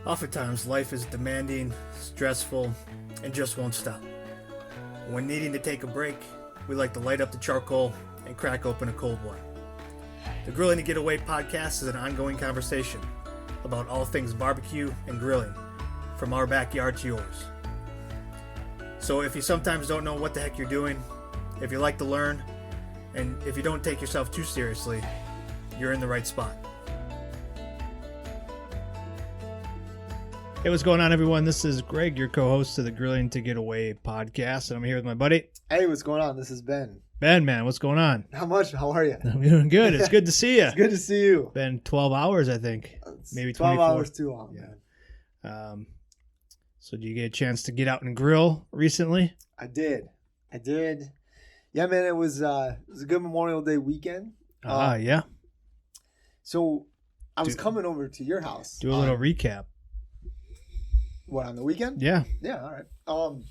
Oftentimes, life is demanding, stressful, and just won't stop. When needing to take a break, we like to light up the charcoal and crack open a cold one. The Grilling to Get Away podcast is an ongoing conversation about all things barbecue and grilling, from our backyard to yours. So if you sometimes don't know what the heck you're doing, if you like to learn, and if you don't take yourself too seriously, you're in the right spot. Hey, what's going on, everyone? This is Greg, your co-host of the Grilling to Get Away podcast, and I'm here with my buddy. Hey, what's going on? This is Ben. Ben, man, what's going on? Not much. How are you? I'm doing good. It's good to see you. It's good to see you. Been 12 hours, I think. Maybe 12 24. hours too long, man. So did you get a chance to get out and grill recently? I did. Yeah, man, it was a good Memorial Day weekend. Yeah. So I was coming over to your house. Do a little recap. What, on the weekend? Yeah. Yeah, all right.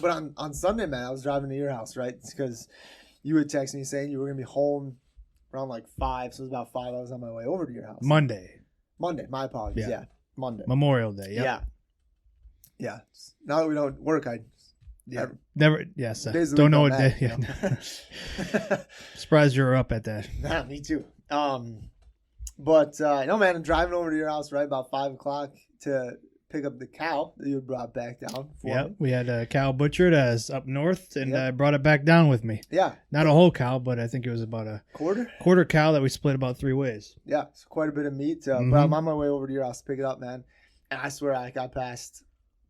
But on Sunday, man, I was driving to your house, right? Because you had texted me saying you were going to be home around like 5. So it was about 5. I was on my way over to your house. Monday, my apologies. Yeah. Monday. Memorial Day. Yep. Yeah. Now that we don't work, Never. Yes. Days of the Don't week know don't what day. matter, Yeah. Surprised you were up at that. Nah, me too. But no, man, I'm driving over to your house right about 5 o'clock to pick up the cow that you had brought back down for me. We had a cow butchered as up north, and I brought it back down with me. Yeah. Not a whole cow, but I think it was about a quarter cow that we split about 3 ways. Yeah, it's quite a bit of meat. But I'm on my way over to your house to pick it up, man. And I swear I got past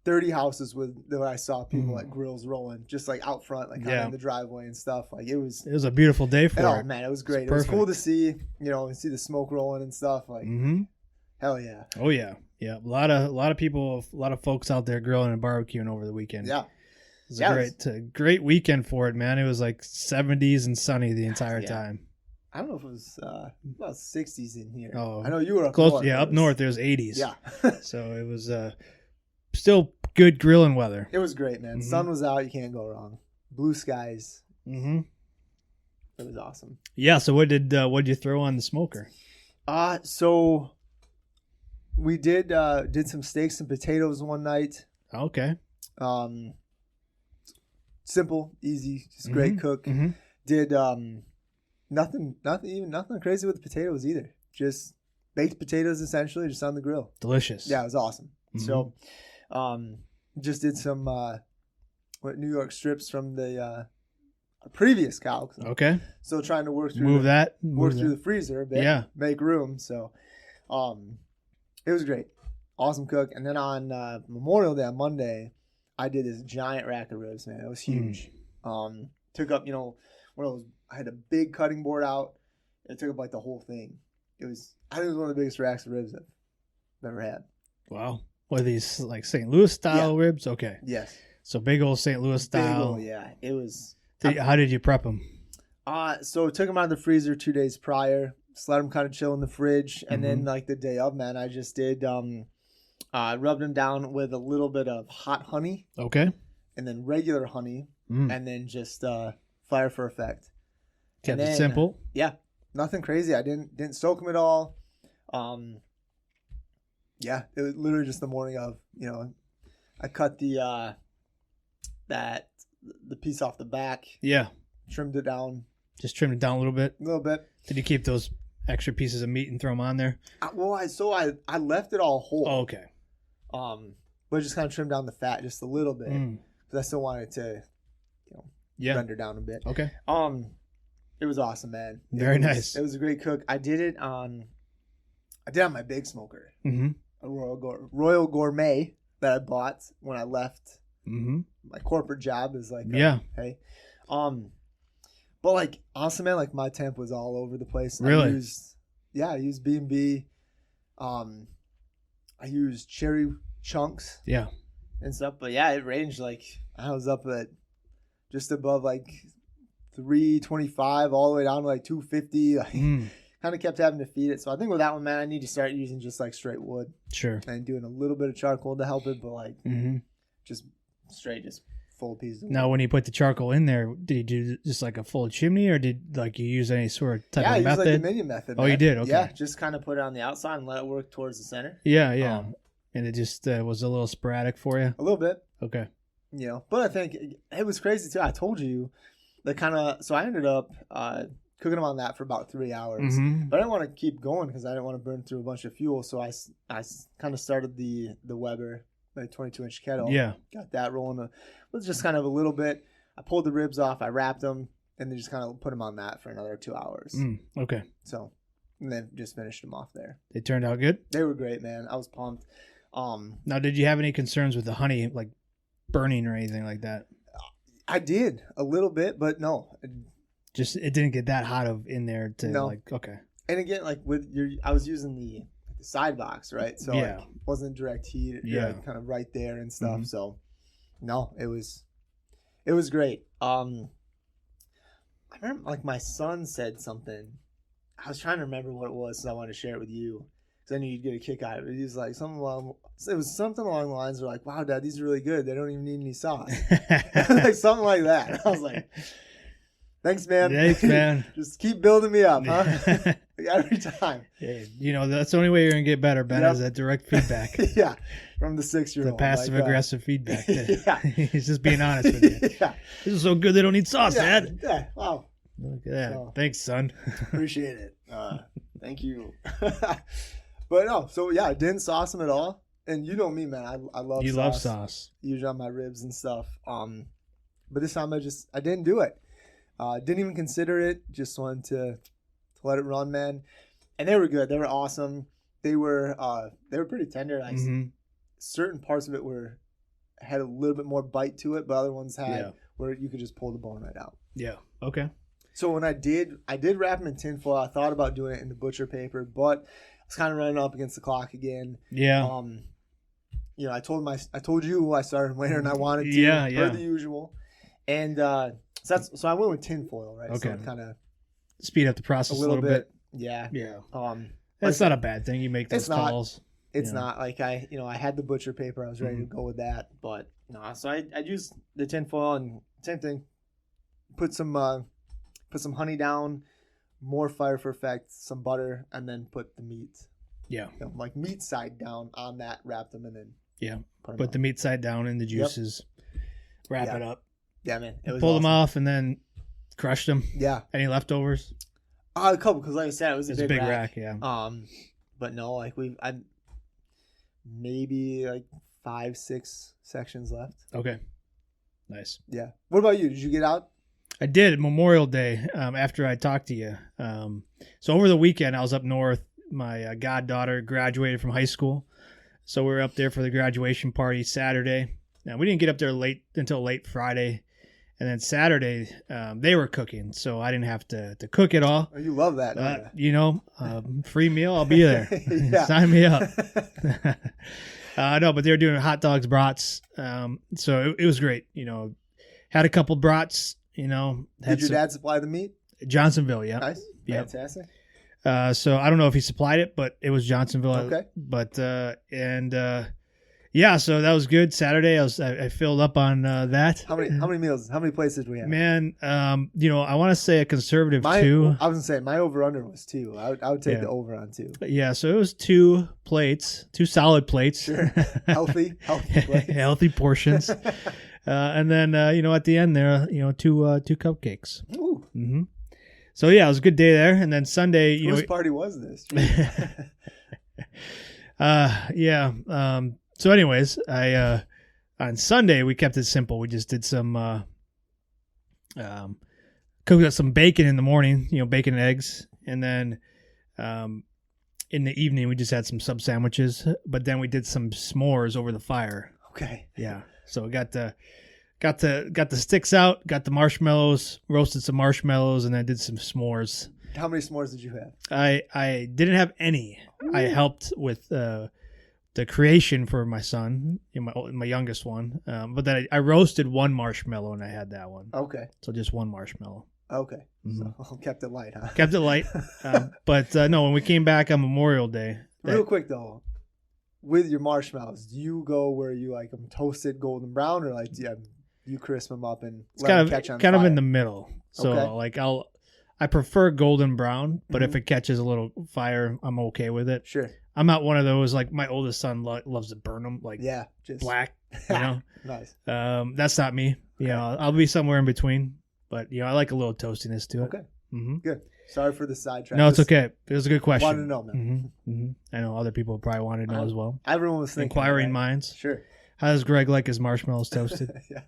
30 houses that I saw people like grills rolling, just like out front, like kind of in the driveway and stuff. Like it was a beautiful day for it. Oh man, it was great. It was cool to see, see the smoke rolling and stuff. Like hell yeah. Oh yeah. Yeah. A lot of people, a lot of folks out there grilling and barbecuing over the weekend. Yeah. It was a great weekend for it, man. It was like 70s and sunny the entire time. I don't know if it was about 60s in here. Oh, I know you were up close. north. Yeah, up north there was 80s. Yeah. So it was still good grilling weather. It was great, man. Sun was out. You can't go wrong. Blue skies. It was awesome. Yeah. So what'd you throw on the smoker? So we did some steaks and potatoes one night. Okay. Simple, easy, just great cook. Did nothing crazy with the potatoes either. Just baked potatoes essentially, just on the grill. Delicious. Yeah, it was awesome. So, just did some New York strips from the previous cow. Okay. Still trying to work through through the freezer a bit. Yeah. Make room. So, it was great. Awesome cook. And then on Memorial Day, on Monday, I did this giant rack of ribs, man. It was huge. Took up, one of those, I had a big cutting board out. It took up like the whole thing. I think it was one of the biggest racks of ribs I've ever had. Wow. What are these, like St. Louis style ribs? Okay. Yes. So big old St. Louis style. Big old, yeah. It was. How did you prep them? So took them out of the freezer 2 days prior. Just let them kind of chill in the fridge. And then like the day of, man, I just did, rubbed them down with a little bit of hot honey. Okay. And then regular honey. And then just fire for effect. Kept it simple. Yeah. Nothing crazy. I didn't soak them at all. Yeah, it was literally just the morning of, I cut the piece off the back. Yeah. Trimmed it down. Just trimmed it down a little bit. A little bit. Did you keep those extra pieces of meat and throw them on there? I left it all whole. Oh, okay. But just kind of trimmed down the fat just a little bit because I still wanted to, render down a bit. Okay. It was awesome, man. Very nice. It was a great cook. I did it on my big smoker, a Royal Gourmet that I bought when I left my corporate job. Is like, hey, but like honestly, man, like my temp was all over the place. Really? I used B&B. I used cherry chunks. Yeah. And stuff, but yeah, it ranged like I was up at just above like 325 all the way down to like 250. Like, kind of kept having to feed it. So I think with that one, man, I need to start using just like straight wood. Sure. And doing a little bit of charcoal to help it, but like just straight, just full piece of wood. Now, when you put the charcoal in there, did you do just like a full chimney, or did like you use any sort of type of method? Yeah, I used like the minion method. Oh, man. you did? Okay. Yeah, just kind of put it on the outside and let it work towards the center. Yeah, yeah. And it just was a little sporadic for you? A little bit. Okay. You know, but I think it was crazy too. I told you that so I ended up cooking them on that for about 3 hours. Mm-hmm. But I didn't want to keep going because I didn't want to burn through a bunch of fuel. So I kind of started the Weber, like 22-inch kettle. Yeah. Got that rolling. It was just kind of a little bit. I pulled the ribs off. I wrapped them and then just kind of put them on that for another 2 hours. Okay. So, and then just finished them off there. They turned out good? They were great, man. I was pumped. Now, did you have any concerns with the honey, like burning or anything like that? I did a little bit, but no. Just it didn't get that hot in there to like okay. And again, like I was using the side box, right? So yeah, it wasn't direct heat. Yeah, like kind of right there and stuff. Mm-hmm. So no, it was great. I remember like my son said something. I was trying to remember what it was, so I wanted to share it with you. Because I knew you'd get a kick out of it. He was like something along the lines of like, "Wow, Dad, these are really good. They don't even need any sauce." Like something like that. I was like, "Thanks, man. Thanks, man. Just keep building me up, huh?" Every time. Yeah, you know that's the only way you're gonna get better, Ben. Yep. Is that direct feedback. Yeah, from the 6-year-old. The passive aggressive feedback. Yeah, he's just being honest with you. Yeah, this is so good they don't need sauce, Dad. Yeah, wow. Look at that. So, thanks, son. Appreciate it. Thank you. But no, so yeah, I didn't sauce them at all. And you know me, man. I love sauce. You love sauce. Usually on my ribs and stuff. But this time I didn't do it. Didn't even consider it. Just wanted to let it run, man. And they were good. They were awesome. They were pretty tender. Like certain parts of it had a little bit more bite to it, but other ones had where you could just pull the bone right out. Yeah. Okay. So when I did wrap them in tinfoil. I thought about doing it in the butcher paper, but I was kind of running up against the clock again. Yeah. You know, I told you I started wearing I wanted to per the usual, and so I went with tinfoil, right? Okay. So kind of speed up the process a little bit. Yeah. Yeah. That's not a bad thing. You make those calls. It's not like I had the butcher paper. I was ready to go with that, but no. So I used the tinfoil and same thing. Put some honey down. More fire for effect, some butter, and then put the meat. Yeah. You know, like meat side down on that, wrap them, and then put the meat side down in the juices, wrap it up. Yeah, man. Pull them off and then crush them. Yeah. Any leftovers? A couple, because like I said, it was a big rack. Yeah. But no, like I maybe like 5-6 sections left. Okay. Nice. Yeah. What about you? Did you get out? I did Memorial Day after I talked to you. So over the weekend, I was up north. My goddaughter graduated from high school. So we were up there for the graduation party Saturday. Now, we didn't get up there until late Friday. And then Saturday, they were cooking. So I didn't have to cook it all. Oh, you love that, don't you? You know, free meal, I'll be there. Sign me up. No, but they were doing hot dogs, brats. So it was great. You know, had a couple brats. You know, did your dad supply the meat? Johnsonville, yeah. Nice. Yep. Fantastic. So I don't know if he supplied it, but it was Johnsonville. Okay. But so that was good. Saturday, I filled up on that. How many meals? How many plates did we have? Man, you know, I want to say a conservative 2. I was gonna say my over under was 2. I would take the over on 2. Yeah, so it was 2 plates, 2 solid plates. Sure. Healthy plates. Healthy portions. And then, you know, at the end there, you know, 2 cupcakes. Ooh. Mm-hmm. So, yeah, it was a good day there. And then Sunday, Whose party was this? Yeah. So anyways, on Sunday, we kept it simple. We just did some, cooked up some bacon in the morning, you know, bacon and eggs. And then in the evening, we just had some sub sandwiches. But then we did some s'mores over the fire. Okay. Yeah. So we got the sticks out, got the marshmallows, roasted some marshmallows, and then did some s'mores. How many s'mores did you have? I didn't have any. Ooh. I helped with the creation for my son, my youngest one. But then I roasted 1 marshmallow and I had that one. Okay. So just 1 marshmallow. Okay. Mm-hmm. So kept it light, huh? Kept it light. But no, when we came back on Memorial Day. Real quick though. With your marshmallows, do you go where you like them toasted golden brown, or like do you crisp them up and let them catch on fire? Kind of in the middle. So like I prefer golden brown, but mm-hmm. if it catches a little fire, I'm okay with it. Sure. I'm not one of those, like my oldest son loves to burn them, like just black, you know. Nice. That's not me. You know, I'll be somewhere in between, but you know, I like a little toastiness to it. Okay. Mm-hmm. Good. Sorry for the sidetrack. No, it's okay. It was a good question. Wanted to know, man. Mm-hmm. Mm-hmm. I know other people probably wanted to know as well. Everyone was thinking. Inquiring minds. Sure. How does Greg like his marshmallows toasted? Yeah.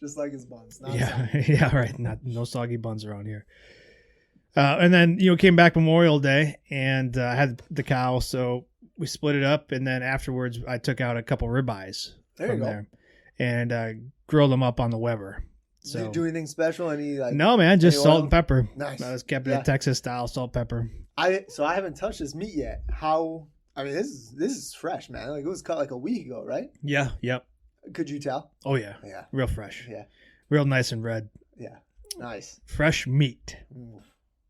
Just like his buns. Not Yeah, right. No soggy buns around here. And then, you know, came back Memorial Day and I had the cow, so we split it up. And then afterwards, I took out a couple ribeyes from there and grilled them up on the Weber. So, did you do anything special? No, man, just salt and pepper. Nice. I just kept it Texas style, salt, pepper. So I haven't touched this meat yet. This is fresh, man. Like it was cut like a week ago, right? Yeah. Yep. Could you tell? Oh yeah. Yeah. Real fresh. Yeah. Real nice and red. Yeah. Nice. Fresh meat.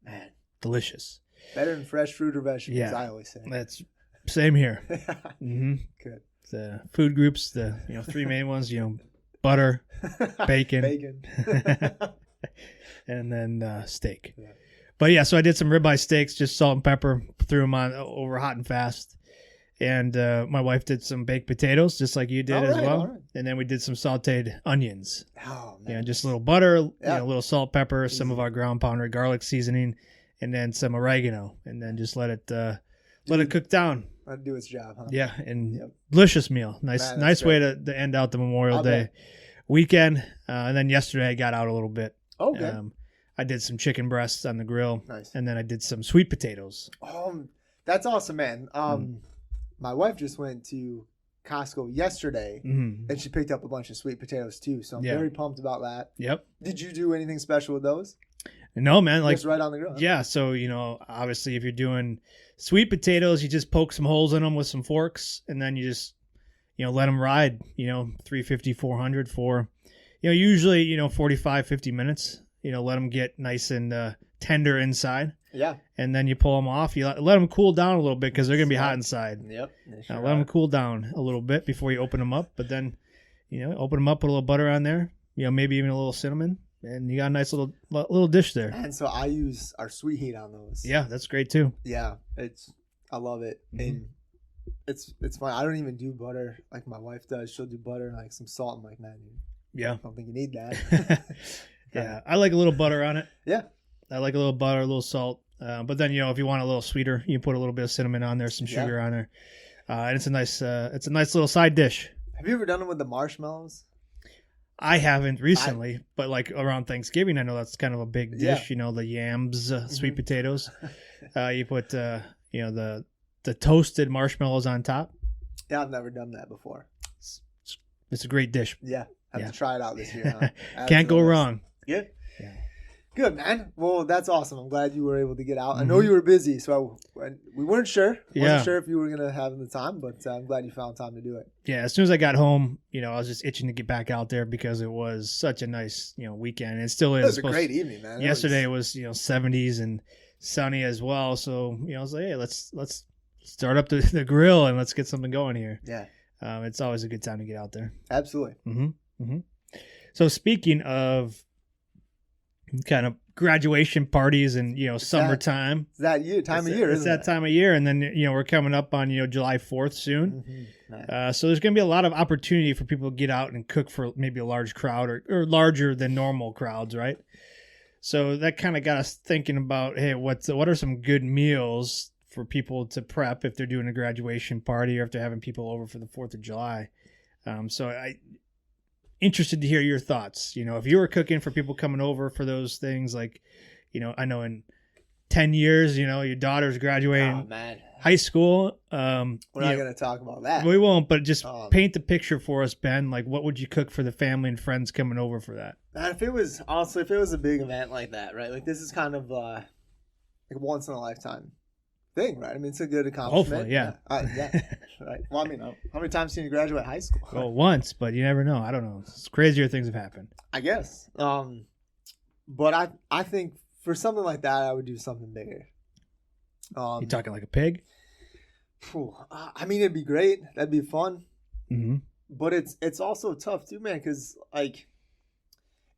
Man. Delicious. Better than fresh fruit or vegetables, yeah. I always say. That's same here. Good. The food groups, the three main ones, butter, bacon. And then steak. Yeah. But yeah, so I did some ribeye steaks, just salt and pepper, threw them on over hot and fast. And my wife did some baked potatoes, just like you did as well. Right. And then we did some sauteed onions. Oh, man. Just a little butter, a little salt, pepper, some of our ground pounder garlic seasoning, and then some oregano. And then just let it cook down. Let it do its job, huh? Yeah, and delicious meal. Nice way to end out the Memorial Day weekend. And then yesterday I got out a little bit. Okay. I did some chicken breasts on the grill. Nice. And then I did some sweet potatoes. That's awesome, man. My wife just went to Costco yesterday, and she picked up a bunch of sweet potatoes too. So I'm very pumped about that. Yep. Did you do anything special with those? No, man. Like just right on the grill. Yeah. So obviously, if you're doing sweet potatoes, you just poke some holes in them with some forks, and then you just let them ride. 350, 400 for usually 45, 50 minutes. Let them get nice and tender inside. Yeah. And then you pull them off. You let them cool down a little bit because they're going to be hot inside. Yep. Let them cool down a little bit before you open them up. But then, open them up, put a little butter on there, maybe even a little cinnamon. And you got a nice little dish there. And so I use our sweet heat on those. Yeah, that's great too. Yeah. I love it. And it's fun. I don't even do butter like my wife does. She'll do butter and like some salt. I'm like, man, I don't think you need that. Yeah. I like a little butter on it. Yeah. I like a little butter, a little salt. But then, if you want a little sweeter, you put a little bit of cinnamon on there, some sugar on there. And it's a nice little side dish. Have you ever done it with the marshmallows? I haven't recently, but like around Thanksgiving, I know that's kind of a big dish, the yams, sweet potatoes. You put, the toasted marshmallows on top. Yeah, I've never done that before. It's a great dish. Yeah. Have to try it out this year. Huh? Can't go wrong. Good. Yeah. Good, man. Well, that's awesome. I'm glad you were able to get out. I know you were busy, so we weren't sure. Wasn't sure if you were going to have the time, but I'm glad you found time to do it. Yeah, as soon as I got home, I was just itching to get back out there because it was such a nice, weekend. It still is. It was a great evening, man. Yesterday was 70s and sunny as well. So, I was like, hey, let's start up the grill and let's get something going here. Yeah. It's always a good time to get out there. Absolutely. So speaking of kind of graduation parties and summertime. It's that time of year. It's that time of year, and then we're coming up on July 4th soon. So there's going to be a lot of opportunity for people to get out and cook for maybe a large crowd or larger than normal crowds, right? So that kind of got us thinking about, hey, what are some good meals for people to prep if they're doing a graduation party or if they're having people over for the 4th of July. So I interested to hear your thoughts. If you were cooking for people coming over for those things, like, I know in 10 years, your daughter's graduating high school. We're not going to talk about that. We won't, but just paint the picture for us, Ben. Like, what would you cook for the family and friends coming over for that? Man, if it was a big event like that, right? Like, this is kind of like a once in a lifetime thing, right? I mean, it's a good accomplishment. Hopefully, yeah. Yeah. Right. Well, I mean, how many times can you graduate high school? Well, once, but you never know. I don't know. It's crazier things have happened. I guess. But I think for something like that, I would do something bigger. You talking like a pig? I mean, it'd be great. That'd be fun. Mm-hmm. But it's also tough too, man. Because like,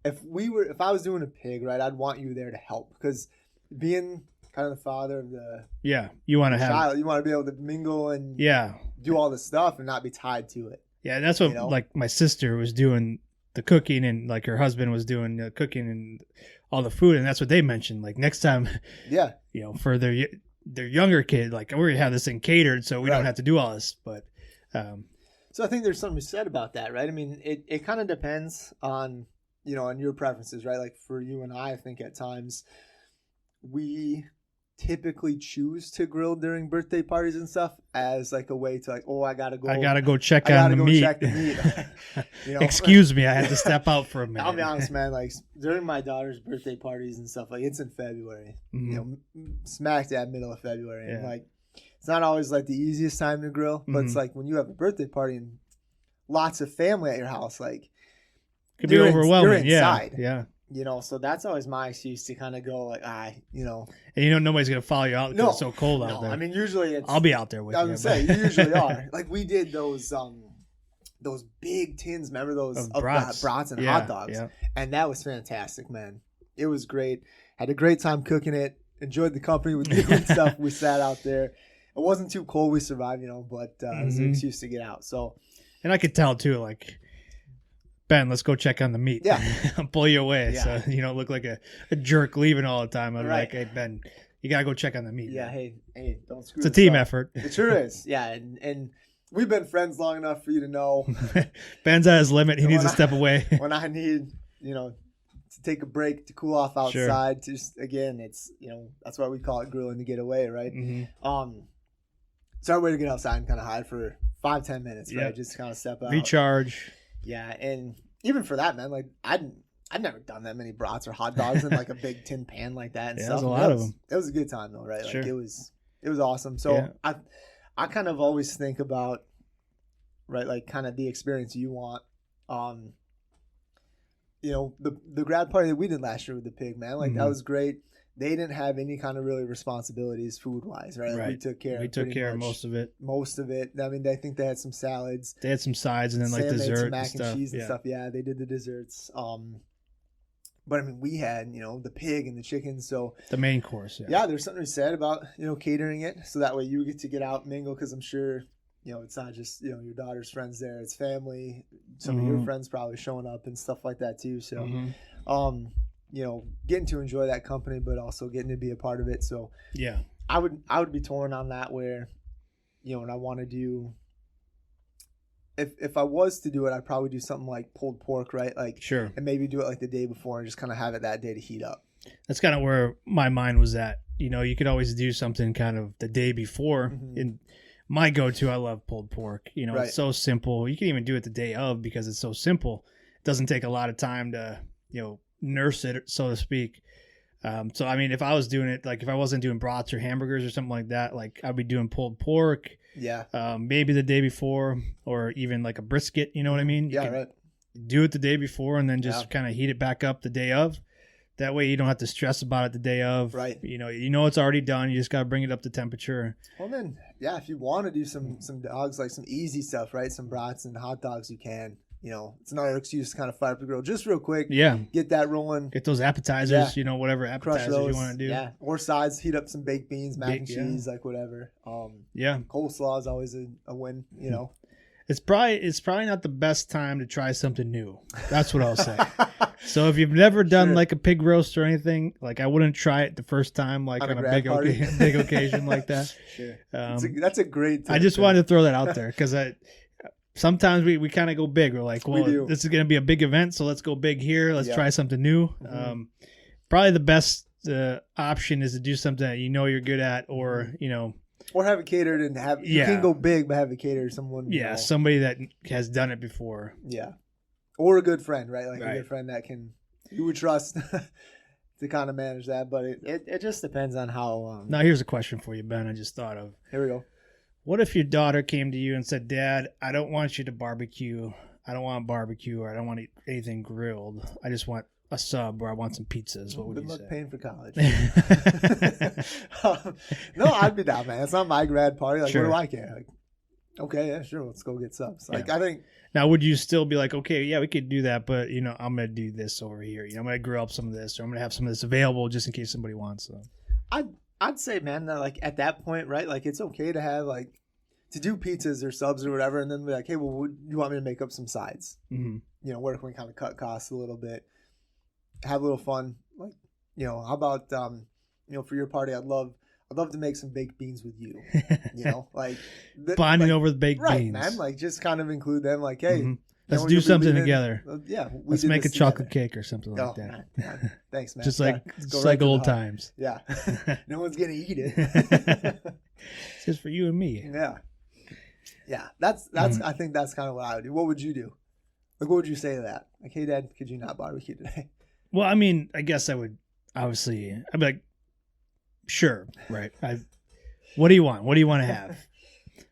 if I was doing a pig, right, I'd want you there to help because being kind of the father of the Yeah, you want to have child. You want to be able to mingle and do all the stuff and not be tied to it. Yeah, that's what like my sister was doing the cooking, and like her husband was doing the cooking and all the food, and that's what they mentioned. Like next time, for their younger kid, like we're gonna have this thing catered, so we don't have to do all this. But so I think there's something said about that, right? I mean, it kind of depends on on your preferences, right? Like for you and I think at times we typically choose to grill during birthday parties and stuff as like a way to like, I gotta go check on the meat. Excuse me, I had to step out for a minute. I'll be honest, man, like during my daughter's birthday parties and stuff, like it's in February, smack dab middle of February. And like it's not always like the easiest time to grill, but it's like when you have a birthday party and lots of family at your house, like could be overwhelming. You're inside. Yeah. So that's always my excuse to kind of go like, And nobody's going to follow you out because it's so cold out there. I mean, usually I'll be out there with you. I was going to say, you usually are. Like we did those big tins, remember those of brats and hot dogs? Yeah. And that was fantastic, man. It was great. Had a great time cooking it. Enjoyed the company with you and stuff. We sat out there. It wasn't too cold. We survived, but it was an excuse to get out. So, and I could tell too, like, Ben, let's go check on the meat. Yeah. I'll pull you away. Yeah. So you don't look like a jerk leaving all the time. I'm like, hey, Ben, you got to go check on the meat. Yeah, hey, don't screw It's a team effort. It sure is. Yeah, and we've been friends long enough for you to know. Ben's at his limit. He needs to step away. When I need, to take a break to cool off outside, just, again, it's, that's why we call it grilling to get away, right? Mm-hmm. It's our way to get outside and kind of hide for 5-10 minutes, right? Just to kind of step out. Recharge. Yeah, and even for that, man, like I'd never done that many brats or hot dogs in like a big tin pan like that and stuff. There's a lot of them. It was a good time though, right? Like it was awesome. So I kind of always think about, right, like kind of the experience you want. The grad party that we did last year with the pig, man, like that was great. They didn't have any kind of really responsibilities food wise, right? Like we took care of most of it. I mean, I think they had some salads. They had some sides and then like dessert mac and cheese and stuff. Yeah, they did the desserts. But I mean, we had, the pig and the chicken. So the main course. Yeah, there's something to be said about, catering it. So that way you get out and mingle, because I'm sure, it's not just, your daughter's friends there. It's family. Some of your friends probably showing up and stuff like that too. So, getting to enjoy that company, but also getting to be a part of it. So yeah, I would be torn on that where, and I want to do, if I was to do it, I'd probably do something like pulled pork, right? Like, sure. And maybe do it like the day before and just kind of have it that day to heat up. That's kind of where my mind was at. You could always do something kind of the day before. And my go-to, I love pulled pork. It's so simple. You can even do it the day of because it's so simple. It doesn't take a lot of time to, nurse it, so to speak. So I mean, if I was doing it, like if I wasn't doing brats or hamburgers or something like that, like I'd be doing pulled pork. Yeah. Maybe the day before, or even like a brisket. You know what I mean? You right. Do it the day before and then just kind of heat it back up the day of. That way you don't have to stress about it the day of. Right. It's already done. You just got to bring it up to temperature. Well then, if you want to do some dogs, like some easy stuff, right? Some brats and hot dogs, you can. It's another excuse to kind of fire up the grill just real quick. Yeah. Get that rolling. Get those appetizers, whatever appetizers you want to do. Yeah. Or sides, heat up some baked beans, mac and cheese, like whatever. Coleslaw is always a win, It's probably not the best time to try something new. That's what I'll say. So if you've never done like a pig roast or anything, like I wouldn't try it the first time, like on a big occasion like that. Sure. That's a great tip. I just wanted to throw that out there because sometimes we kind of go big. We're like, well, this is going to be a big event, so let's go big here. Let's try something new. Probably the best option is to do something that you're good at, or or have it catered and you can go big, but have it catered to someone. Somebody that has done it before. Yeah, or a good friend, right? Like a good friend that you would trust to kind of manage that. But it just depends on how. Now here's a question for you, Ben. I just thought of. Here we go. What if your daughter came to you and said, "Dad, I don't want you to barbecue. I don't want barbecue, or I don't want anything grilled. I just want a sub, or I want some pizzas." What would you say? Good luck paying for college. No, I'd be down, man. It's not my grad party. Like, what do I care? Like, okay, yeah, sure. Let's go get subs. Like, I think. Now, would you still be like, okay, yeah, we could do that, but I'm gonna do this over here. I'm gonna grill up some of this, or I'm gonna have some of this available just in case somebody wants them. I'd say, man, that like at that point, right? Like it's okay to have like to do pizzas or subs or whatever, and then be like, hey, well, would you want me to make up some sides? Mm-hmm. You know, where can we kind of cut costs a little bit, have a little fun? Like, you know, how about you know, for your party, I'd love to make some baked beans with you. You know, like bonding like, over the baked right, beans, man. Like just kind of include them. Like, hey. Mm-hmm. You Let's know, do something together. Yeah, let's make a chocolate cake or something like that. Man. Thanks, man. Just like old times. Yeah, no one's gonna eat it. It's just for you and me. Yeah. That's. I think that's kind of what I would do. What would you do? Like, what would you say to that? Like, hey, Dad, could you not barbecue today? Well, I mean, I guess I would. Obviously, I'd be like, sure, right. What do you want? What do you want to have?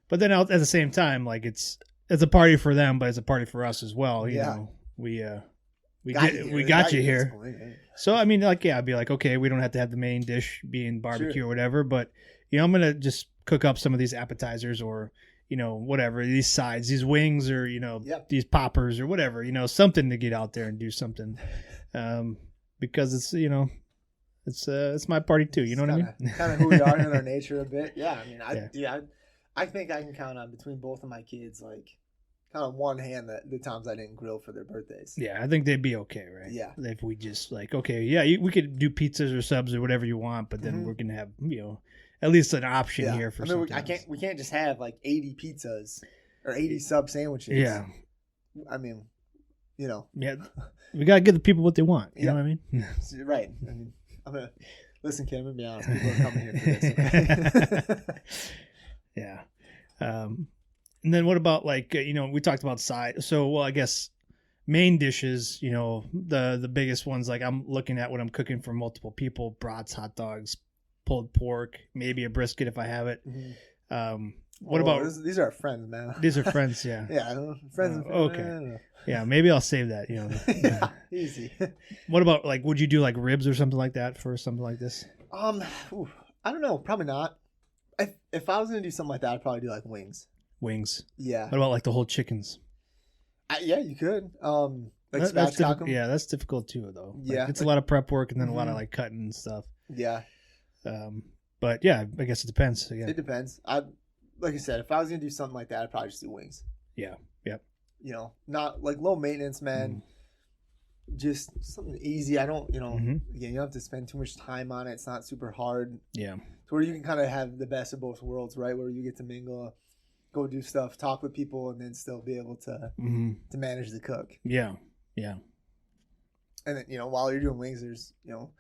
But then at the same time, like it's a party for them, but it's a party for us as well. You know, we got you here. So I mean, like, yeah, I'd be like, okay, we don't have to have the main dish being barbecue or whatever, but you know, I'm gonna just cook up some of these appetizers or you know whatever these sides, these wings or you know these poppers or whatever, you know, something to get out there and do something, because it's you know. It's my party too. You know what I mean? Kind of who we are in our nature a bit. Yeah, I mean, I think I can count on between both of my kids, like kind of one hand the times I didn't grill for their birthdays. Yeah, I think they'd be okay, right? Yeah. If we just like, okay, yeah, we could do pizzas or subs or whatever you want, but then we're gonna have you know at least an option here for. I mean, we can't just have like 80 pizzas or 80 sub sandwiches. Yeah. I mean, you know. Yeah, we gotta give the people what they want. You know what I mean? Right. I mean. Listen, kid, I'm gonna be honest. People are coming here for this. Okay? Yeah. And then what about like you know we talked about side. So well I guess main dishes. You know the biggest ones like I'm looking at when I'm cooking for multiple people: brats, hot dogs, pulled pork, maybe a brisket if I have it. Mm-hmm. What about these are our friends, man? These are friends, yeah. Yeah, friends. Okay. Yeah, maybe I'll save that. You know. Yeah, easy. What about like? Would you do like ribs or something like that for something like this? I don't know. Probably not. If I was gonna do something like that, I'd probably do like wings. Wings. Yeah. What about like the whole chickens? Yeah, you could. Like spatchcock them. Yeah, that's difficult too, though. Yeah, like, it's a lot of prep work and then a lot of like cutting and stuff. Yeah. But yeah, I guess it depends. Again. It depends. Like I said, if I was gonna do something like that, I'd probably just do wings. Yeah. Yep. You know, not like low maintenance, man. Just something easy. I don't, you know, again, you don't have to spend too much time on it. It's not super hard. Yeah. So where you can kind of have the best of both worlds, right? Where you get to mingle, go do stuff, talk with people, and then still be able to manage the cook. Yeah. Yeah. And then, you know, while you're doing wings, there's, you know,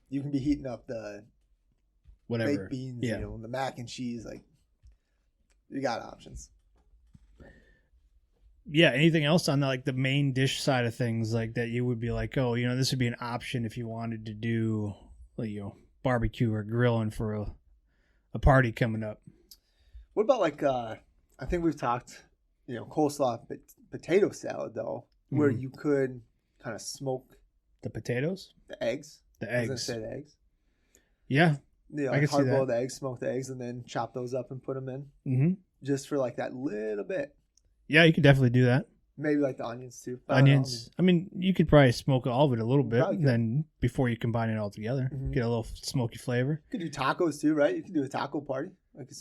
you can be heating up the whatever baked beans, you know, the mac and cheese. Like, you got options. Yeah, anything else on the main dish side of things like that you would be like, oh, you know, this would be an option if you wanted to do, like, you know, barbecue or grilling for a party coming up. What about like I think we've talked, you know, coleslaw potato salad though, where you could kind of smoke the potatoes, the eggs. I was gonna say the eggs. Yeah, Yeah, I can see that. Hard-boiled eggs, smoked eggs, and then chop those up and put them in. Just for like that little bit. Yeah, you could definitely do that. Maybe like the onions too. Onions. I mean, you could probably smoke all of it a little bit, then before you combine it all together, get a little smoky flavor. You could do tacos too, right? You could do a taco party.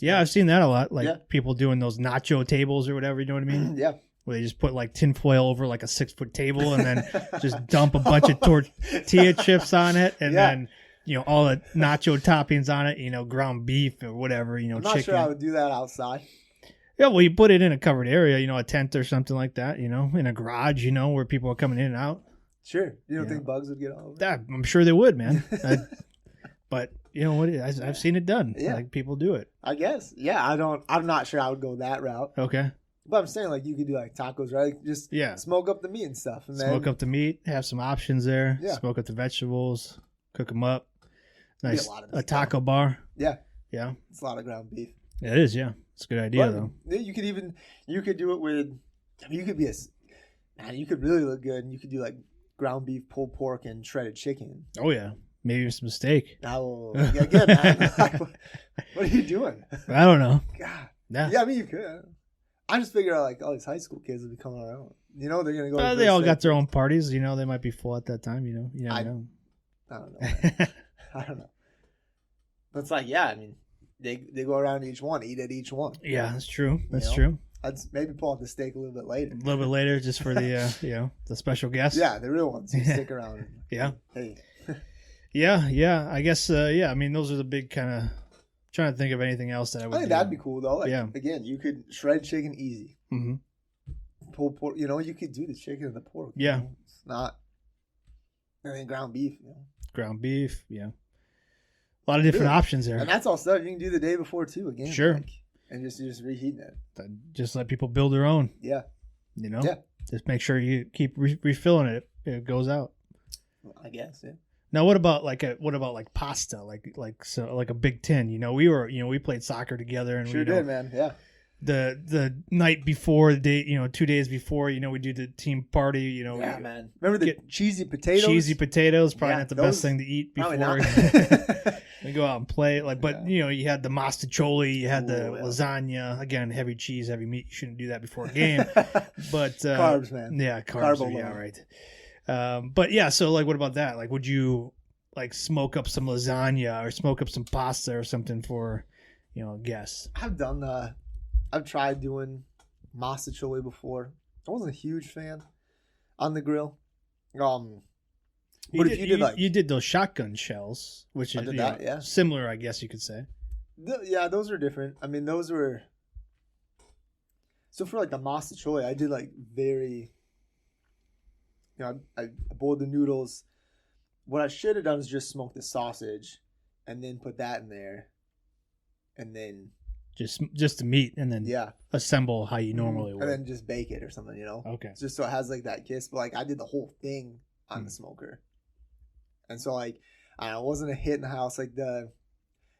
Yeah, I've seen that a lot. Like people doing those nacho tables or whatever. You know what I mean? Yeah. Where they just put like tinfoil over like a 6-foot table and then just dump a bunch of tortilla chips on it and then, you know, all the nacho toppings on it, you know, ground beef or whatever, you know, I'm not sure I would do that outside. Yeah, well, you put it in a covered area, you know, a tent or something like that, you know, in a garage, you know, where people are coming in and out. Sure. You don't think bugs would get all over it? Yeah, I'm sure they would, man. But, you know what? I've seen it done. Yeah. Like, people do it. I guess. Yeah, I'm not sure I would go that route. Okay. But I'm saying, like, you could do, like, tacos, right? Just smoke up the meat and stuff. And smoke up the meat, have some options there. Yeah. Smoke up the vegetables, cook them up. Nice. A taco bar. Yeah. Yeah. It's a lot of ground beef. It is, yeah. It's a good idea, though. You could do it with, I mean, you could really look good, and you could do, like, ground beef, pulled pork, and shredded chicken. Oh, yeah. Maybe some steak. Oh, yeah, good, man. What are you doing? I don't know. God. Yeah, I mean, you could. I just figure out, like, all these high school kids will be coming around. You know, they're going to go. They all got their own parties. You know, they might be full at that time, you know. You never know. I don't know. I don't know. But it's like, yeah, I mean, they go around each one, eat at each one. Yeah, that's true. That's know? true. I'd maybe pull out the steak a little bit later. A little bit later, just for the the special guests. Yeah, the real ones. You stick around. Yeah. Hey. Yeah. I guess. I mean, those are the big kind of. Trying to think of anything else that I would. I think do. that'd be cool though. Like, yeah. Again, you could shred chicken easy. Mm-hmm. Pull pork. You know, you could do the chicken and the pork. Yeah. You know? It's not. I mean, ground beef. You know. Ground beef. Yeah. A lot of different options there. And that's all stuff you can do the day before too. Again. Sure. Like, and just reheating it. Just let people build their own. Yeah. You know. Yeah. Just make sure you keep refilling it. It goes out. I guess. Yeah. Now, what about pasta, like a big tin? You know, we played soccer together, and Sure did, man. Yeah. The night before, the day, 2 days before, we do the team party. Yeah, man. Remember the cheesy potatoes? Cheesy potatoes, probably not the best thing to eat before. We go out and play. But you had the mastacholi, you had the lasagna. Again, heavy cheese, heavy meat. You shouldn't do that before a game. But carbs, man. Yeah, carbs. Yeah, right. But yeah, so like, what about that? Like, would you like smoke up some lasagna or smoke up some pasta or something for, guests? I've tried doing mastacholi before. I wasn't a huge fan on the grill. But if you did you did those shotgun shells, which is similar, I guess you could say. Those are different. I mean, those were. So for like the mastacholi, I did like very. I boiled the noodles. What I should have done is just smoke the sausage, and then put that in there, and then just the meat, and then assemble how you normally would, and then just bake it or something, Okay. Just so it has like that kiss. But like I did the whole thing on the smoker, and so like it wasn't a hit in the house. Like it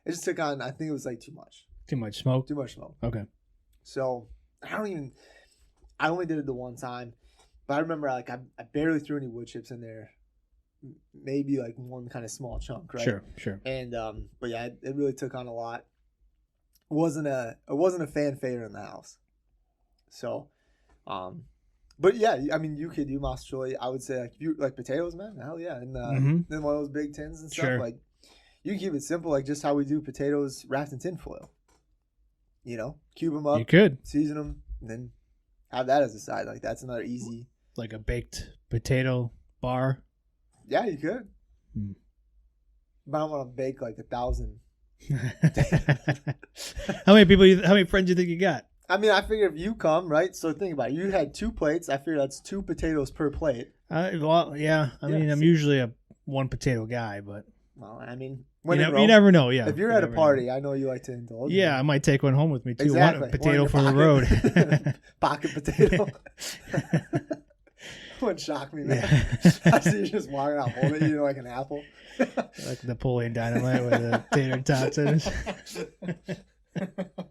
just took on. I think it was like too much. Too much smoke. Too much smoke. Okay. So I only did it the one time. But I remember, like, I barely threw any wood chips in there. Maybe, like, one kind of small chunk, right? Sure. And, but yeah, it really took on a lot. It wasn't a fan favorite in the house. So, but yeah, I mean, you could do mastacholi. I would say, like, if you like potatoes, man, hell yeah. And then one of those big tins and stuff. Sure. Like, you can keep it simple, like, just how we do potatoes wrapped in tinfoil. Cube them up. You could. Season them, and then have that as a side. Like, that's another easy. Like a baked potato bar. Yeah, you could. But I don't want to bake like 1,000. How many friends do you think you got? I mean, I figure if you come, right? So think about it. You had 2 plates. I figure that's 2 potatoes per plate. Well, yeah. I mean, I'm usually a 1 potato guy, but. Well, I mean, you never know. Yeah. If you're at a party, I know you like to indulge. Yeah, I might take one home with me too. Exactly. One potato for the road. Pocket potato. Wouldn't shock me, man. Yeah. I see you just walking out holding it, like an apple. Like Napoleon Dynamite with the tater tots in it.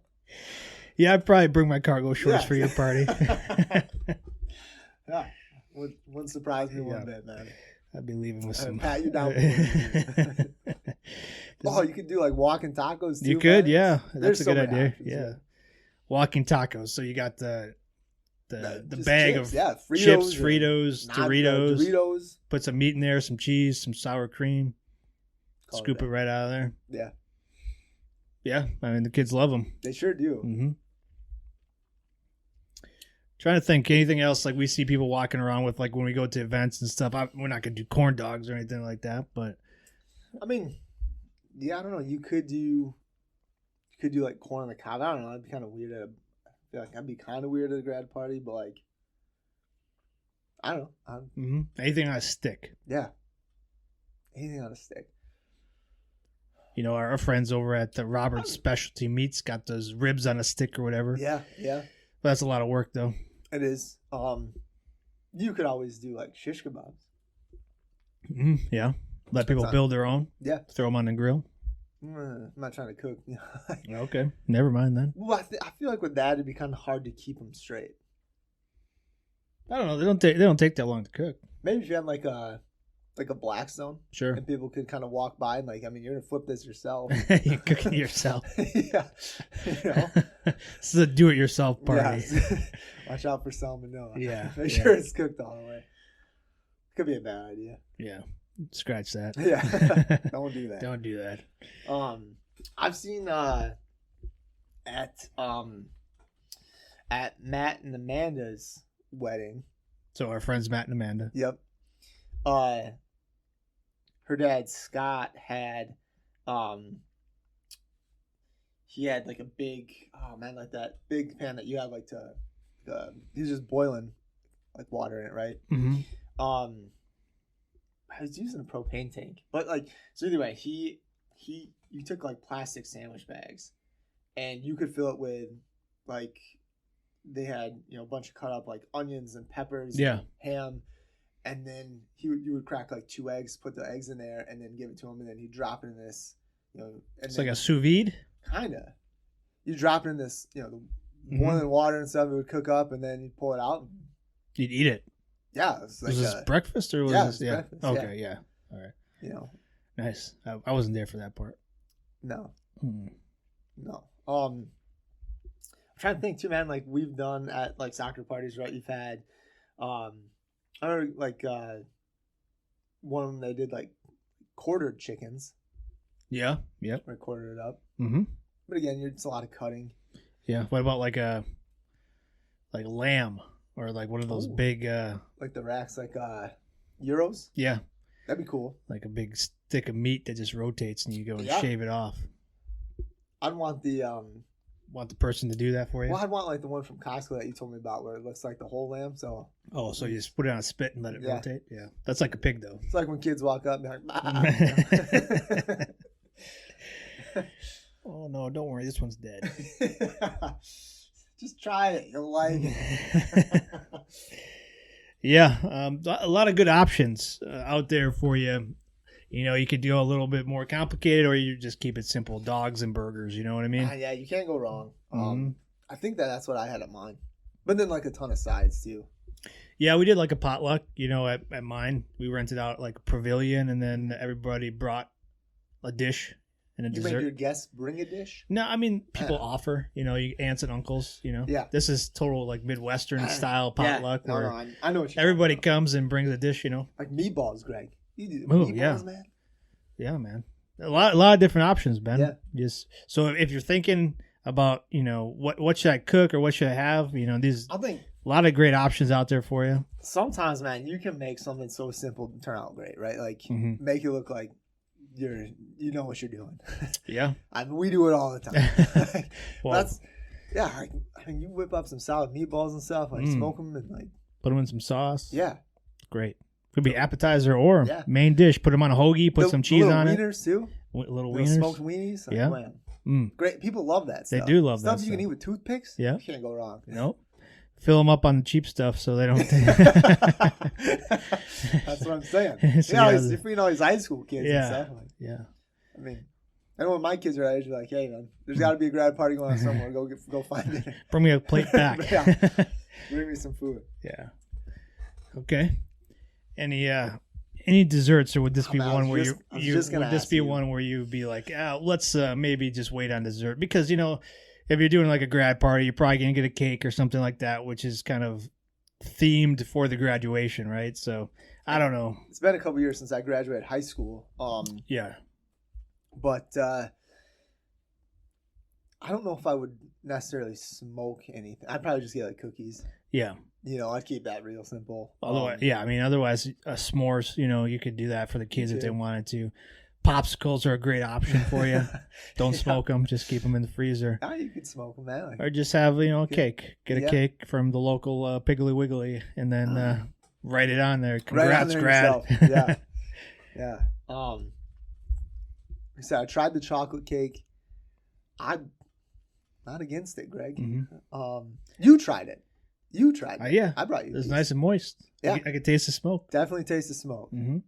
Yeah, I'd probably bring my cargo shorts for your party. Yeah, wouldn't surprise me one bit, man. I'd be leaving with some. Pat you down. Oh, you could do like walking tacos too. You could, man. Yeah. That's a good idea. Options, yeah. Walking tacos. So you got the bag chips, of Fritos chips, Fritos, Doritos. Doritos. Put some meat in there, some cheese, some sour cream. Call Scoop it right out of there. Yeah. Yeah. I mean, the kids love them. They sure do. Mm-hmm. Trying to think anything else like we see people walking around with, like when we go to events and stuff. We're not gonna do corn dogs or anything like that, but I mean, yeah, I don't know. You could do like corn on the cob. I don't know. That'd be kind of weird. I feel like that'd be kind of weird at a grad party, but like, I don't know. Anything on a stick. Yeah. Anything on a stick. Our friends over at the Robert's Specialty Meats got those ribs on a stick or whatever. Yeah. But that's a lot of work, though. It is. You could always do like shish kebabs. Yeah. Let people build their own. Yeah. Throw them on the grill. I'm not trying to cook. Okay. Never mind then. Well, I feel like with that, it'd be kind of hard to keep them straight. I don't know. They don't take that long to cook. Maybe if you had like a Blackstone. Sure. And people could kind of walk by and like, I mean, you're going to flip this yourself. You're cooking yourself. Yeah. This is a do-it-yourself party. Yeah. Watch out for salmonella. Yeah. Make sure it's cooked all the way. Could be a bad idea. Yeah. Scratch that. Yeah. Don't do that. Don't do that. I've seen at Matt and Amanda's wedding. So our friends Matt and Amanda. Yep. Her dad Scott had he had like a big like that big pan that you have like to he was just boiling like water in it, right? Mm-hmm. I was using a propane tank, but like so anyway, you took like plastic sandwich bags, and you could fill it with like they had a bunch of cut up like onions and peppers, yeah, and ham, and then you would crack like 2 eggs, put the eggs in there, and then give it to him, and then he'd drop it in this, and it's then, like a sous vide. Kinda. You drop it in this, the Mm-hmm. boiling water and stuff. It would cook up, and then you'd pull it out. You'd eat it. Yeah, it was like was this breakfast or was yeah, this? It was breakfast, Okay, yeah. All right. Nice. I wasn't there for that part. No. Hmm. No. I'm trying to think too, man. Like we've done at like soccer parties, right? You've had, I don't know, like one of them they did like quartered chickens. Yeah. Yep. Or quartered it up. Mm-hmm. But again, it's a lot of cutting. Yeah. What about like lamb or like one of those big like the racks, like euros? Yeah. That'd be cool. Like a big stick of meat that just rotates and you go and shave it off. I'd want the want the person to do that for you? Well, I'd want like the one from Costco that you told me about where it looks like the whole lamb. So so you just put it on a spit and let it rotate? Yeah. That's like a pig though. It's like when kids walk up and they're like, oh no, don't worry, this one's dead. Just try it. You'll like it. Yeah, a lot of good options out there for you. You could do a little bit more complicated, or you just keep it simple. Dogs and burgers, you know what I mean? Yeah, you can't go wrong. Mm-hmm. I think that's what I had at mine. But then like a ton of sides too. Yeah, we did like a potluck, at mine. We rented out like a pavilion, and then everybody brought a dish and a dessert. You make your guests bring a dish? No, I mean, people offer, aunts and uncles, Yeah. This is total like Midwestern style potluck. Yeah. No, I know what you're everybody comes and brings a dish, Like meatballs, Greg. You do meatballs, man. Yeah, man. A lot of different options, Ben. Yeah. So if you're thinking about, what should I cook or what should I have, these I think a lot of great options out there for you. Sometimes, man, you can make something so simple turn out great, right? Like make it look like you know what you're doing. Yeah. I mean, we do it all the time. Well, I mean, you whip up some solid meatballs and stuff, like smoke them and like put them in some sauce. Yeah. Great. Could be appetizer or main dish. Put them on a hogie. Put some cheese on it. Wieners too. Little wieners. Smoked weenies. Like, man. Great. People love that stuff. They do love stuff that you can eat with toothpicks. Yeah. You can't go wrong. Nope. Fill them up on the cheap stuff so they don't. That's what I'm saying. So if we know these high school kids and stuff. Like, I mean, I know when my kids are at age, they're like, hey, man, there's got to be a grad party going on somewhere. Go find it. Bring me a plate back. Bring me some food. Yeah. Okay. Any desserts, or would this be one where one where you'd be like, let's maybe just wait on dessert? Because, if you're doing like a grad party, you're probably going to get a cake or something like that, which is kind of themed for the graduation, right? So I don't know. It's been a couple years since I graduated high school. Yeah. But I don't know if I would necessarily smoke anything. I'd probably just get like cookies. Yeah. I'd keep that real simple. Otherwise, otherwise s'mores, you could do that for the kids if they wanted to. Popsicles are a great option for you. Don't smoke them. Just keep them in the freezer. Yeah, you could smoke them, man. Or just have, a cake. Get a cake from the local Piggly Wiggly and then write it on there. Congrats, grad. Yeah. Yeah. Like I said, I tried the chocolate cake. I'm not against it, Greg. Mm-hmm. You tried it. Yeah. I brought you. It was nice and moist. Yeah. I could taste the smoke. Definitely taste the smoke. Mm-hmm.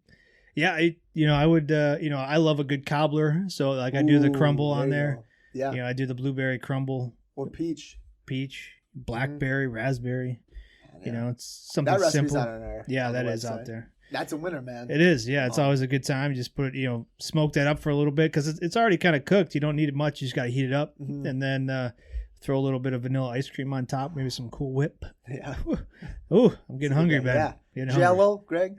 Yeah, I would, I love a good cobbler. So, like, I do the crumble on there. Yeah. I do the blueberry crumble. Or peach, blackberry, raspberry. Yeah. It's something that simple. Out on our, yeah, on that the is website. out there. That's a winner, man. It is. Yeah, it's always a good time. You just put it, smoke that up for a little bit because it's already kind of cooked. You don't need it much. You just got to heat it up. Mm-hmm. And then throw a little bit of vanilla ice cream on top, maybe some Cool Whip. Yeah. Oh, I'm getting hungry, man. Yeah. Jello, Greg.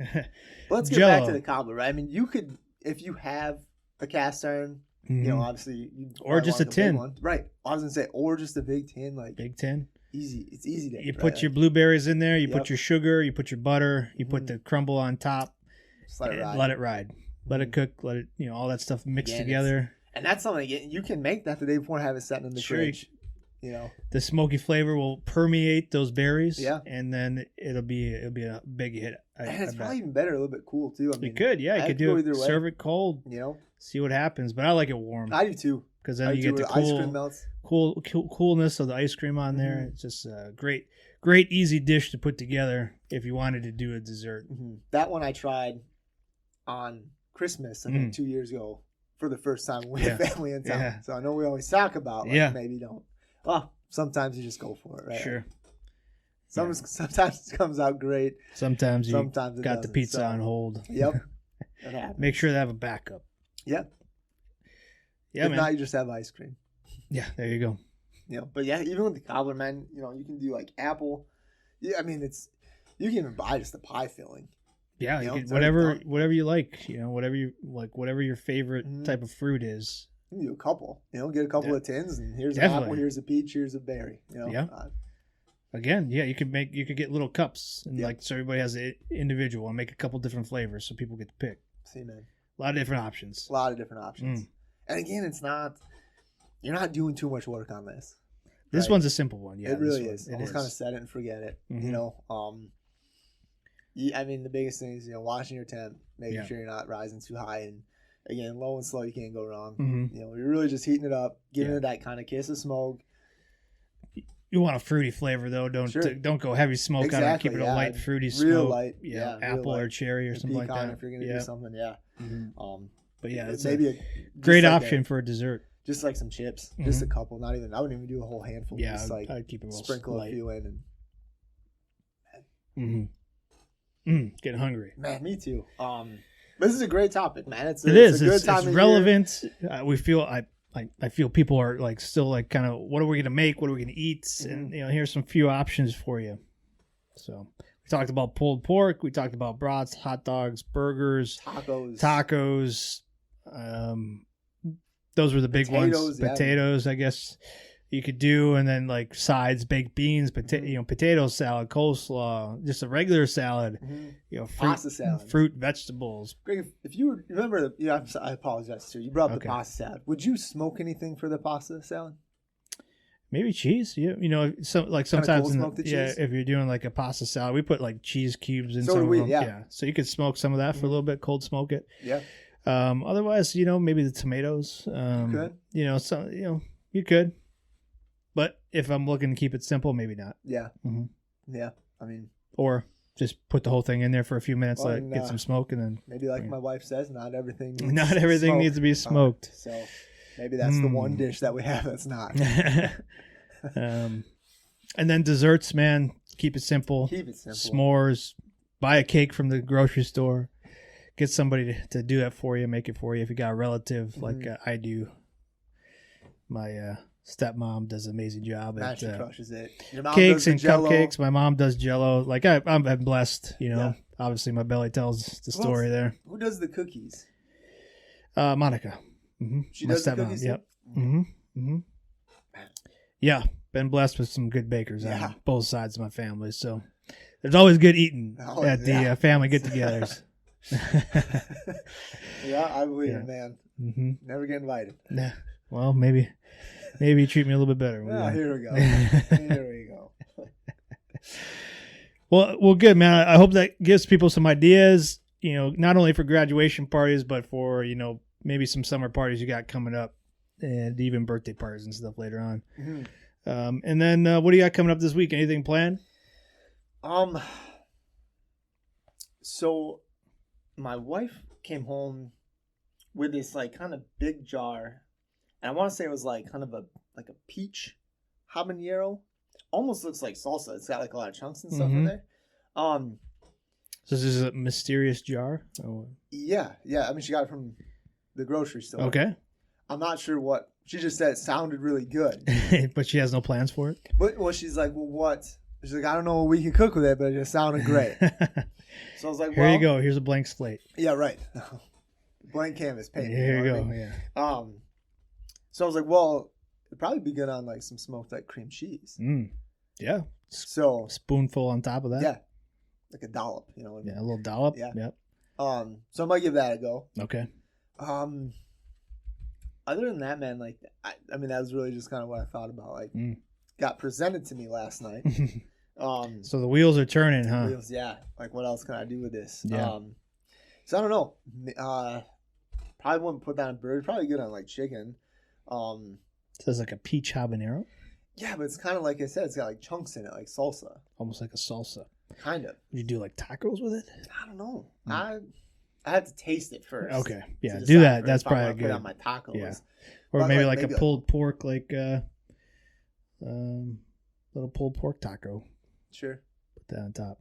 Let's get back to the cobbler, right? I mean, you could, if you have a cast iron You know, obviously, or just a tin, right? I was gonna say, or just a big tin, like big tin. Easy. It's easy to. You put your blueberries in there. You Yep. put your sugar. You put your butter. You put the crumble on top. Just let it ride. Let it ride. Let it cook. Let it, all that stuff mix together. And that's something you can make that the day before and have it sitting in the fridge. The smoky flavor will permeate those berries. Yeah. And then it'll be a big hit. And it's probably even better a little bit cool too. I mean, you could, yeah. You could do it. Serve it cold. See what happens. But I like it warm. I do too. Because then you get the ice cream melts. Coolness of the ice cream on there. It's just a great easy dish to put together if you wanted to do a dessert. That one I tried on Christmas, I think 2 years ago, for the first time with family in town. Yeah. So I know we always talk about, maybe don't. Well, sometimes you just go for it, right? Sure. Sometimes it comes out great. Sometimes it got the pizza on hold. Yep. Make sure to have a backup. Yep. Yeah, if not, you just have ice cream. Yeah, there you go. But yeah, even with the cobbler, man, you can do like apple. Yeah, I mean, you can even buy just the pie filling. Yeah, whatever you like. Whatever your favorite type of fruit is. You can do a couple. Get a couple of tins, and here's an apple, here's a peach, here's a berry. Yeah. Again, you could get little cups, and so everybody has an individual, and make a couple different flavors, so people get to pick. See, man. A lot of different options. And again, you're not doing too much work on this. This one's a simple one. Yeah, it really is. Almost kind of set it and forget it. I mean, the biggest thing is, watching your temp, making sure you're not rising too high, and again, low and slow, you can't go wrong. You're really just heating it up, giving it that kind of kiss of smoke. You want a fruity flavor though. Don't go heavy smoke on it. Keep it a light, fruity smoke. Real light. Apple or cherry or something like that. If you're gonna do something, but yeah, it's maybe a great option for a dessert. Just like some chips, just a couple. Not even. I wouldn't even do a whole handful. Yeah, just like I'd keep it sprinkle light. A few in and. Getting hungry. Man, me too. This is a great topic, man. It's a good time. It's relevant. We feel I feel people are like still like kind of, what are we gonna make? What are we gonna eat? And here's some few options for you. So we talked about pulled pork. We talked about brats, hot dogs, burgers, tacos. Those were the big ones. Potatoes, I guess you could do, and then like sides, baked beans, potato salad, coleslaw, just a regular salad, pasta salad, fruit, vegetables. Greg, if you remember, I apologize too. You brought up the pasta salad. Would you smoke anything for the pasta salad? Maybe cheese. Sometimes if you're doing like a pasta salad, we put like cheese cubes in some of them. Yeah. So you could smoke some of that for a little bit, cold smoke it. Yeah. Otherwise, maybe the tomatoes. You could. You could. But if I'm looking to keep it simple, maybe not. Yeah. Yeah. I mean, or just put the whole thing in there for a few minutes, get some smoke, and then maybe like my wife says, not everything needs to be smoked. So maybe that's the one dish that we have that's not. And then desserts, man, keep it simple. S'mores. Buy a cake from the grocery store. Get somebody to do that for you, make it for you. If you got a relative like I do, my stepmom does an amazing job at crushes it. Cakes and cupcakes. My mom does Jell-O. Like I'm blessed, Obviously, my belly tells the story there. Who does the cookies? Monica. She does the cookies. Yep. Yeah, been blessed with some good bakers on both sides of my family. So there's always good eating at the family get-togethers. Yeah, I believe it, man. Never get invited. Yeah. Well, maybe you treat me a little bit better. Here we go. Here we go. Well, good, man. I hope that gives people some ideas, not only for graduation parties, but for, maybe some summer parties you got coming up, and even birthday parties and stuff later on. And then what do you got coming up this week? Anything planned? So my wife came home with this like kind of big jar, and I want to say it was like kind of a peach habanero. Almost looks like salsa. It's got like a lot of chunks and stuff in there. So this is a mysterious jar? Yeah. I mean, she got it from the grocery store. Okay. I'm not sure what. She just said it sounded really good. But she has no plans for it? She's like, well, what? She's like, I don't know what we can cook with it, but it just sounded great. So I was like, here you go. Here's a blank slate. Yeah, right. Blank canvas paint. Here you go. Yeah. So I was like, well, it'd probably be good on like some smoked like cream cheese. Yeah. So Spoonful on top of that. yeah, like a dollop, you know. Yeah, a little dollop. Yeah. Yep. So I might give that a go. Okay. Other than that, man, like I mean, that was really just kind of what I thought about. Like, got presented to me last night. So the wheels are turning, huh? Wheels, yeah. Like, what else can I do with this? Yeah. So I don't know. Probably wouldn't put that on bird. Probably good on like chicken. So it's like a peach habanero. Yeah, but it's kind of like I said. It's got like chunks in it, like salsa. Almost like a salsa. Kind of. Would you do like tacos with it? I don't know. I had to taste it first. Okay, yeah, do that. That's probably good. Put it on my tacos. Yeah, or but maybe like a pulled pork, like little pulled pork taco. Sure. Put that on top.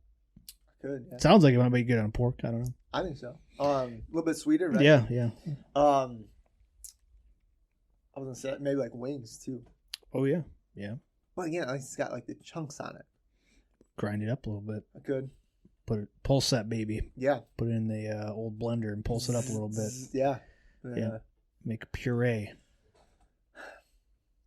Could. Yeah. Sounds like it might be good on pork. I don't know. I think so. A little bit sweeter, right? Yeah, yeah. I was gonna say maybe like wings too. Oh yeah, yeah. But again, like it's got like the chunks on it. Grind it up a little bit. I could. Pulse that baby. Yeah. Put it in the old blender and pulse it up a little bit. Yeah. Yeah. Make a puree.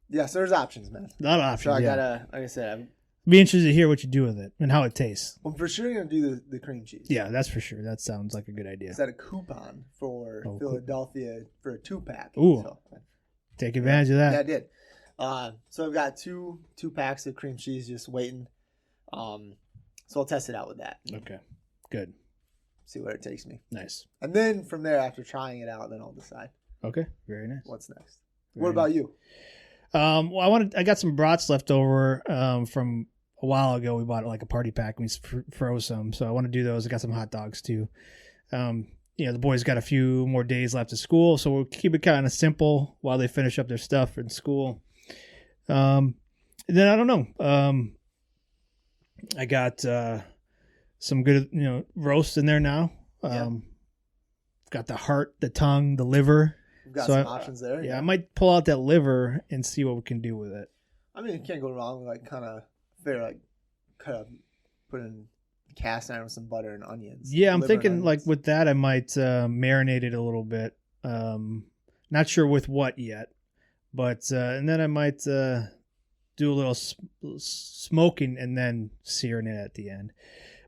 Yeah, so there's options, man. A lot of options. So I gotta, like I said, I'd be interested to hear what you do with it and how it tastes. I'm for sure gonna do the cream cheese. Yeah, that's for sure. That sounds like a good idea. Is that a coupon for Philadelphia for a 2-pack? Ooh. So, take advantage of that. Yeah, I did. So I've got two packs of cream cheese just waiting. So I'll test it out with that. Okay, good. See where it takes me. Nice. And then from there, after trying it out, then I'll decide. Okay, very nice. What's next? What about you? Well, I got some brats left over from a while ago. We bought like a party pack and we froze some, so I want to do those. I got some hot dogs too. The boys got a few more days left of school, so we'll keep it kind of simple while they finish up their stuff in school. And then I don't know. I got some good, roast in there now. Got the heart, the tongue, the liver. We've got some options there. Yeah, I might pull out that liver and see what we can do with it. I mean, you can't go wrong with like kind of put in cast iron with some butter and onions. Yeah, I'm thinking like with that, I might marinate it a little bit. Not sure with what yet, but and then I might do a little smoking and then searing it at the end.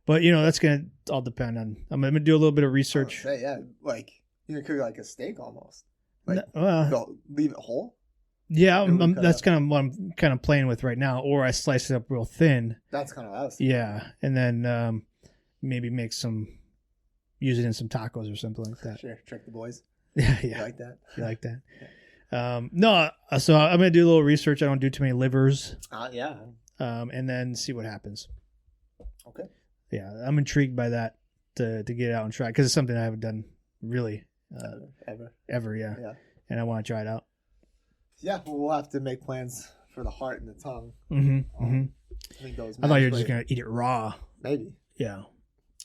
But that's gonna all depend on. I'm gonna do a little bit of research. Yeah, like you can cook like a steak almost. Like leave it whole. Yeah, that's kind of what I'm kind of playing with right now. Or I slice it up real thin. That's kind of what I was thinking. Yeah, and then maybe use it in some tacos or something like that. Sure, trick the boys. Yeah. You like that? You like that? Yeah. No, so I'm gonna do a little research. I don't do too many livers. Yeah. And then see what happens. Okay. Yeah, I'm intrigued by that to get it out and try because it's something I haven't done really ever. Yeah. And I want to try it out. Yeah, well, we'll have to make plans for the heart and the tongue. I think those. I thought you were just gonna eat it raw. Maybe. Yeah.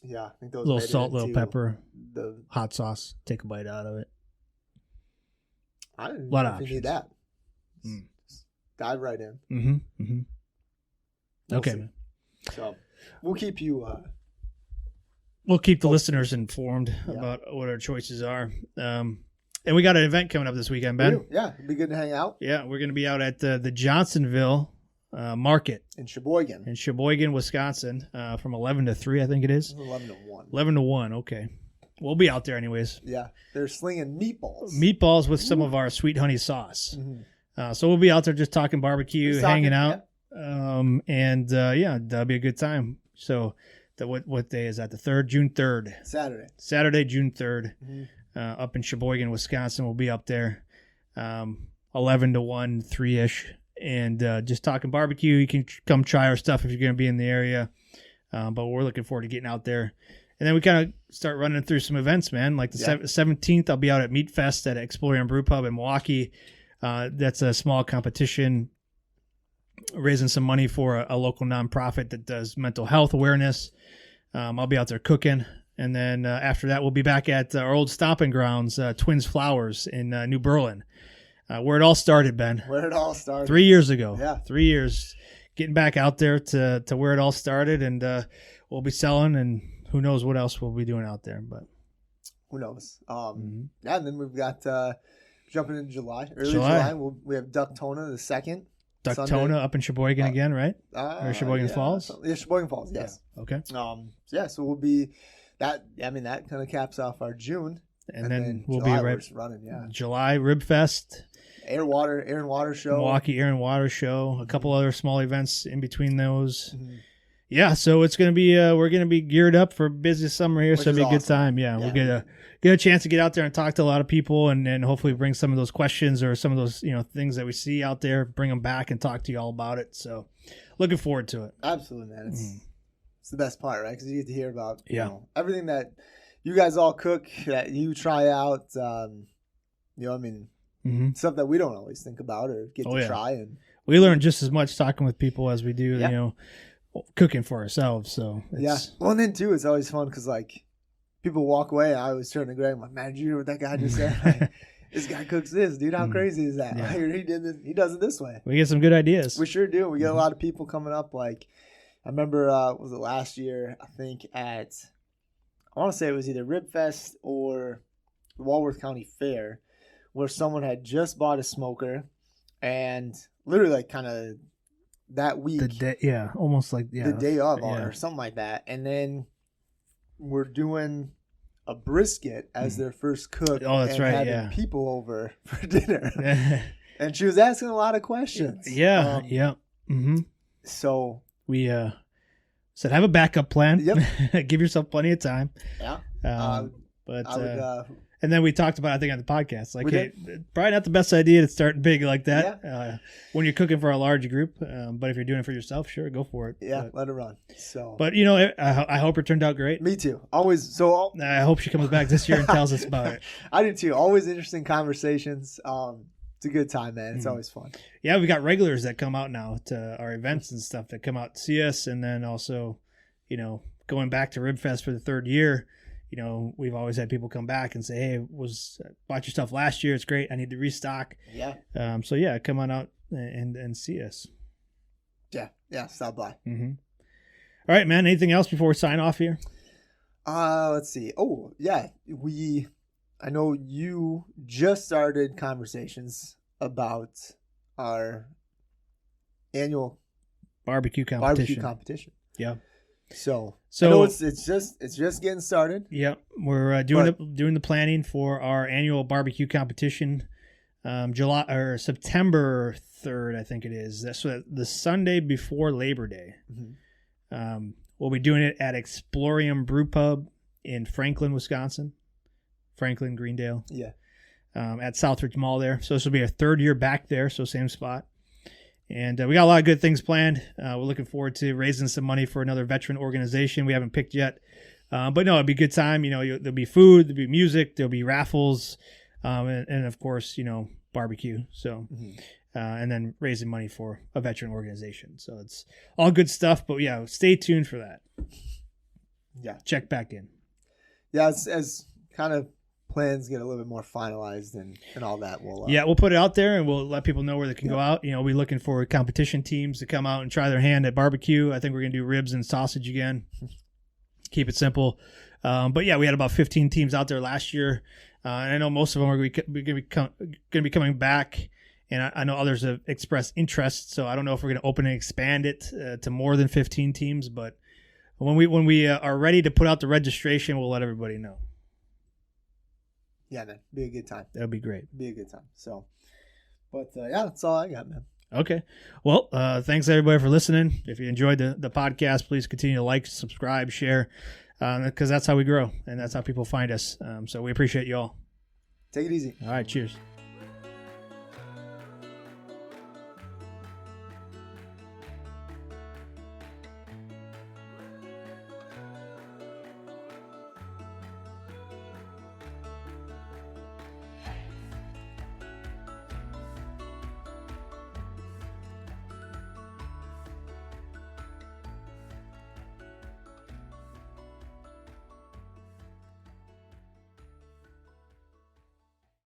Yeah, I think those. Little salt, little pepper, the hot sauce. Take a bite out of it. I didn't know if you need that. Just dive right in. Okay. Man. So we'll keep you. We'll keep the listeners informed about what our choices are. And we got an event coming up this weekend, Ben. Yeah, it'd be good to hang out. Yeah, we're going to be out at the Johnsonville Market. In Sheboygan, Wisconsin, from 11 to 3, I think it is. 11 to 1. 11 to 1, okay. We'll be out there anyways. Yeah, they're slinging meatballs. Meatballs with some of our sweet honey sauce. So we'll be out there just talking barbecue, hanging out. Yeah. That'll be a good time. So what day is that? The 3rd? June 3rd. Saturday, June 3rd. Up in Sheboygan, Wisconsin. We'll be up there 11 to 1, 3-ish. And just talking barbecue. You can come try our stuff if you're going to be in the area. But we're looking forward to getting out there. And then we kind of start running through some events, man. Like the 17th, I'll be out at Meat Fest at Explorer Brew Pub in Milwaukee. That's a small competition raising some money for a local nonprofit that does mental health awareness. I'll be out there cooking. And then after that, we'll be back at our old stomping grounds, Twins Flowers in New Berlin, where it all started, Ben. 3 years ago. Yeah. 3 years. Getting back out there to where it all started. And we'll be selling, and who knows what else we'll be doing out there. But who knows? Yeah, and then we've got jumping into early July. We have Duck Tona the 2nd. Duck Tona up in Sheboygan again, right? Or Sheboygan Falls? Yeah, Sheboygan Falls, yes. Yeah. Okay. So we'll be that. I mean, that kind of caps off our June, and then we'll July, be right running. Yeah, July Rib Fest, Air and Water show, Milwaukee Air and Water show, a couple other small events in between those. Mm-hmm. Yeah, so it's gonna be we're gonna be geared up for busy summer here, so it'll be a good time. Yeah, we'll get a chance to get out there and talk to a lot of people, and hopefully bring some of those questions or some of those things that we see out there, bring them back and talk to you all about it. So, looking forward to it. Absolutely, man. It's the best part, right? Because you get to hear about everything that you guys all cook, that you try out. Stuff that we don't always think about or get to try, and we learn just as much talking with people as we do, cooking for ourselves. So well, and then too, it's always fun because like people walk away. I always turn to Greg. I'm like, man, did you hear what that guy just said? Like, this guy cooks this, dude. How crazy is that? Yeah. He did this. He does it this way. We get some good ideas. We sure do. We get a lot of people coming up. Like I remember, was it last year? I think I want to say it was either Rib Fest or the Walworth County Fair, where someone had just bought a smoker, and literally like kind of that week, almost like the day of or something like that, and then we're doing a brisket as their first cook. Oh, that's right. Having people over for dinner, and she was asking a lot of questions. So we said have a backup plan. Yep. Give yourself plenty of time. Yeah. And then we talked about, I think, on the podcast, like, hey, probably not the best idea to start big like that when you're cooking for a large group. But if you're doing it for yourself, sure, go for it. Yeah, let it run. So, but I hope it turned out great. Me too. Always. So I hope she comes back this year and tells us about it. I do too. Always interesting conversations. It's a good time, man. It's always fun. Yeah, we got regulars that come out now to our events and stuff that come out to see us, and then also, going back to Rib Fest for the 3rd year. We've always had people come back and say, hey, bought your stuff last year. It's great. I need to restock. Yeah. Come on out and see us. Yeah. Stop by. Mm-hmm. All right, man. Anything else before we sign off here? Let's see. Oh, yeah. I know you just started conversations about our annual barbecue competition. Yeah. So I know it's just getting started. Yeah, we're doing the planning for our annual barbecue competition, September 3rd, I think it is. That's the Sunday before Labor Day. Mm-hmm. We'll be doing it at Explorium Brew Pub in Franklin, Wisconsin. Franklin, Greendale. Yeah. At Southridge Mall there. So this will be our 3rd year back there. So same spot. And we got a lot of good things planned. We're looking forward to raising some money for another veteran organization we haven't picked yet. But no, it'll be a good time. There'll be food, there'll be music, there'll be raffles, and of course, barbecue. So, and then raising money for a veteran organization. So it's all good stuff. But yeah, stay tuned for that. Yeah. Check back in. Yeah, as kind of plans get a little bit more finalized and all that, we'll put it out there and we'll let people know where they can go out. We're looking for competition teams to come out and try their hand at barbecue. I think we're gonna do ribs and sausage again. Keep it simple. But yeah, we had about 15 teams out there last year, and I know most of them are gonna be coming back. And I know others have expressed interest, so I don't know if we're gonna open and expand it to more than 15 teams. But when we are ready to put out the registration, we'll let everybody know. Yeah, man. Be a good time. That'll be great. Be a good time. So, but that's all I got, man. Okay. Well, thanks everybody for listening. If you enjoyed the podcast, please continue to like, subscribe, share, because that's how we grow and that's how people find us. So we appreciate you all. Take it easy. All right. Cheers.